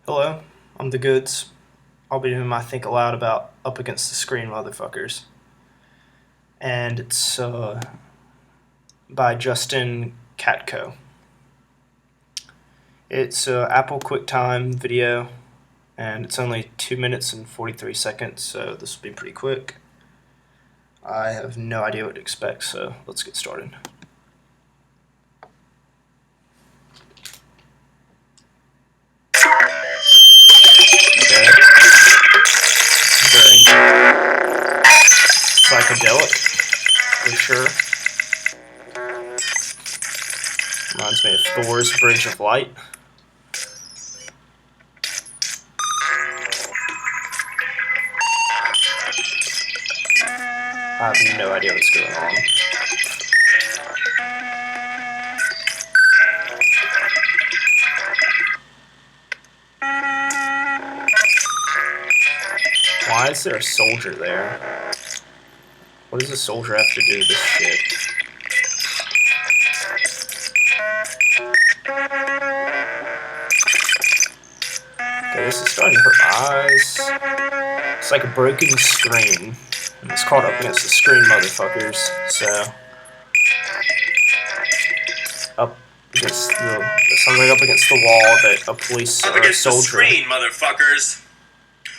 Hello, I'm the Goods. I'll be doing my Think-A-Loud about Up Against the Screen Motherfuckers. And it's by Justin Katko. It's an Apple QuickTime video, and it's only 2 minutes and 43 seconds, so this will be pretty quick. I have no idea what to expect, so let's get started. Okay. Very psychedelic, for sure. Reminds me of Thor's Bridge of Light. I have no idea what's going on. Why is there a soldier there? What does a soldier have to do with this shit? Okay, this is starting to hurt my eyes. It's like a broken screen. And it's caught up against the screen, motherfuckers. So, up against something up against the wall that a police up or a against soldier. The screen, motherfuckers.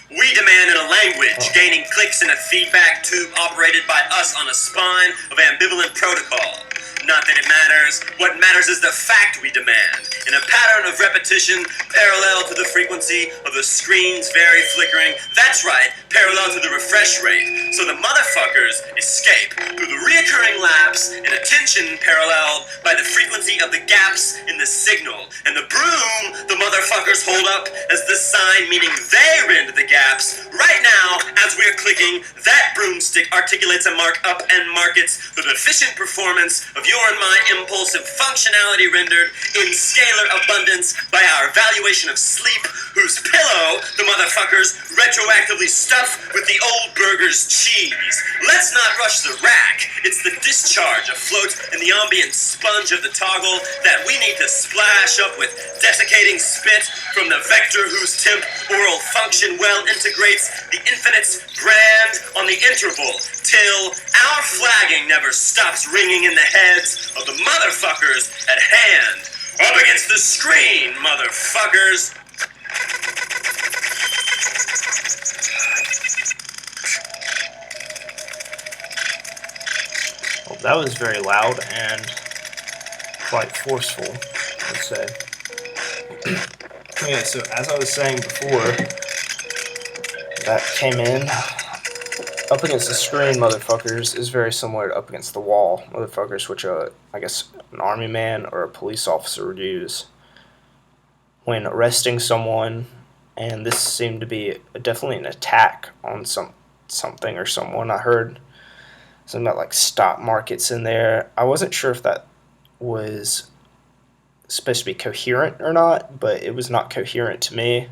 We demand in a language gaining clicks in a feedback tube operated by us on a spine of ambivalent protocol. Not that it matters. What matters is the fact we demand, in a pattern of repetition parallel to the frequency of the screen's very flickering. That's right, parallel to the refresh rate. So the motherfuckers escape through the reoccurring lapse in attention paralleled by the frequency of the gaps in the signal. And the broom the motherfuckers hold up as the sign meaning they rend the gaps. Right now, as we're clicking, that broomstick articulates a mark up and markets the deficient performance of your and my impulsive functionality rendered in scalar abundance by our evaluation of sleep, whose pillow the motherfuckers retroactively stuff with the old burger's cheese. Let's not rush the rack. It's the discharge afloat in the ambient sponge of the toggle that we need to splash up with desiccating spit from the vector whose temp oral function well integrates the infinites brand on the interval till our flagging never stops ringing in the heads of the motherfuckers at hand. Up against the screen, motherfuckers. Well, that was very loud and quite forceful, I would say. Okay, so as I was saying before, that came in. Up against the screen, motherfuckers, is very similar to up against the wall, motherfuckers, which I guess an army man or a police officer would use when arresting someone. And this seemed to be definitely an attack on something or someone. I heard something about like stop markets in there. I wasn't sure if that was supposed to be coherent or not, but it was not coherent to me.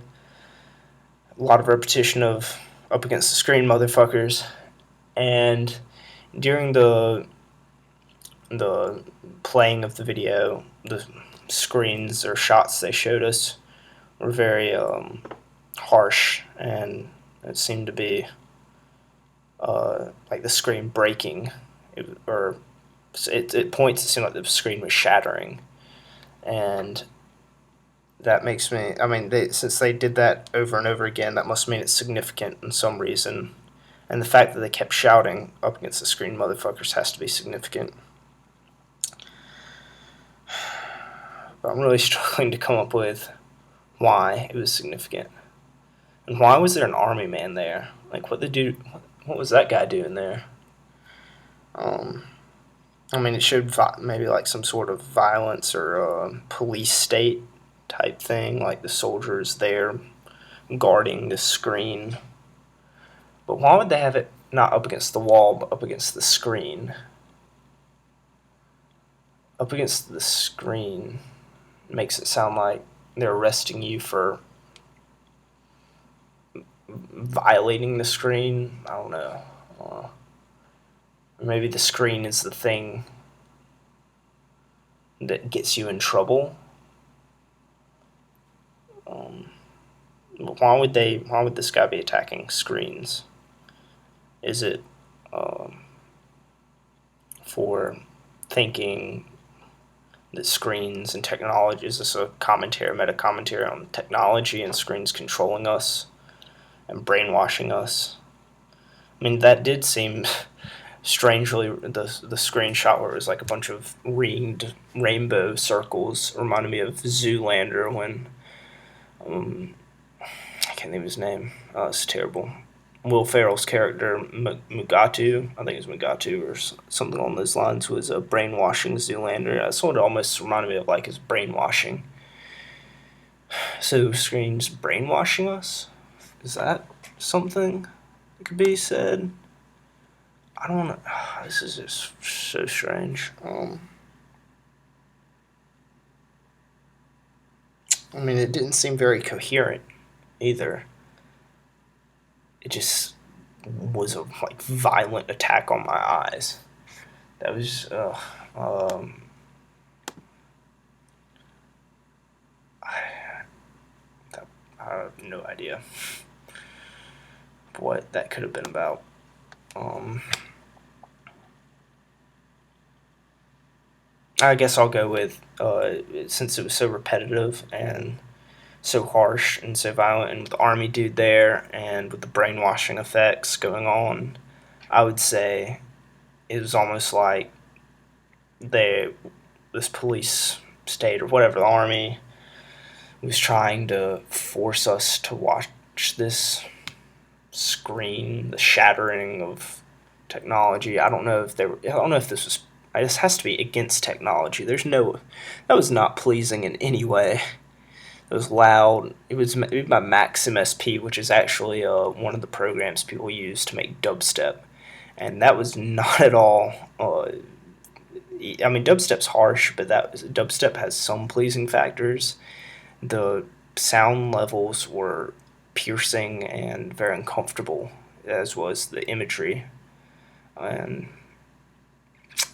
A lot of repetition of up against the screen, motherfuckers. And during the playing of the video, the screens or shots they showed us were very harsh, and it seemed to be like the screen breaking, it points to seem like the screen was shattering, and that makes me, I mean, since they did that over and over again, that must mean it's significant in some reason. And the fact that they kept shouting up against the screen, motherfuckers, has to be significant. But I'm really struggling to come up with why it was significant. And why was there an army man there? Like, what was that guy doing there? I mean, it showed maybe like some sort of violence or police state type thing, like the soldiers there guarding the screen. But why would they have it not up against the wall, but up against the screen? Up against the screen makes it sound like they're arresting you for violating the screen. I don't know. Or maybe the screen is the thing that gets you in trouble. Why would they? Why would this guy be attacking screens? Is it for thinking that screens and technology, is this a commentary, meta commentary on technology and screens controlling us and brainwashing us? I mean, that did seem strangely, the screenshot where it was like a bunch of ringed rainbow circles reminded me of Zoolander when I can't think of his name. It's terrible. Will Ferrell's character Mugatu, I think it's Mugatu or something along those lines, was a brainwashing Zoolander. That's what it almost reminded me of, like, his brainwashing. So screens brainwashing us? Is that something that could be said? I don't know. This is just so strange. I mean, it didn't seem very coherent either. It just was a like violent attack on my eyes. That was I have no idea what that could have been about. I guess I'll go with since it was so repetitive and so harsh and so violent, and with the army dude there, and with the brainwashing effects going on, I would say it was almost like this police state or whatever, the army was trying to force us to watch this screen, the shattering of technology. I don't know if they were. I don't know if this was. This has to be against technology. There's no. That was not pleasing in any way. It was loud. It was made by Maxim SP, which is actually one of the programs people use to make dubstep, and that was not at all. I mean, dubstep's harsh, but dubstep has some pleasing factors. The sound levels were piercing and very uncomfortable, as was the imagery, and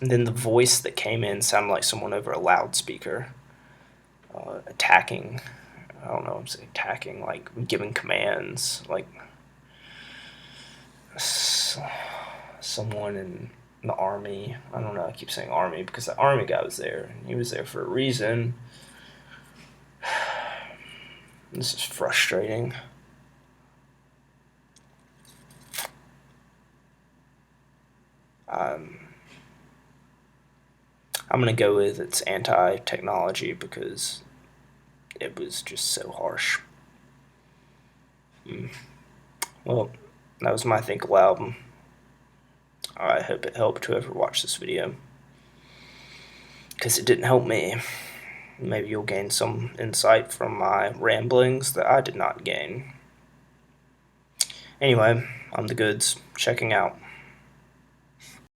then the voice that came in sounded like someone over a loudspeaker, attacking. I don't know. I'm saying attacking, like giving commands, like someone in the army. I don't know. I keep saying army because the army guy was there, and he was there for a reason. This is frustrating. I'm gonna go with it's anti-technology because it was just so harsh. Well, that was my Think-A-Loud. I hope it helped whoever watched this video, because it didn't help me. Maybe you'll gain some insight from my ramblings that I did not gain. Anyway, I'm the goods, checking out.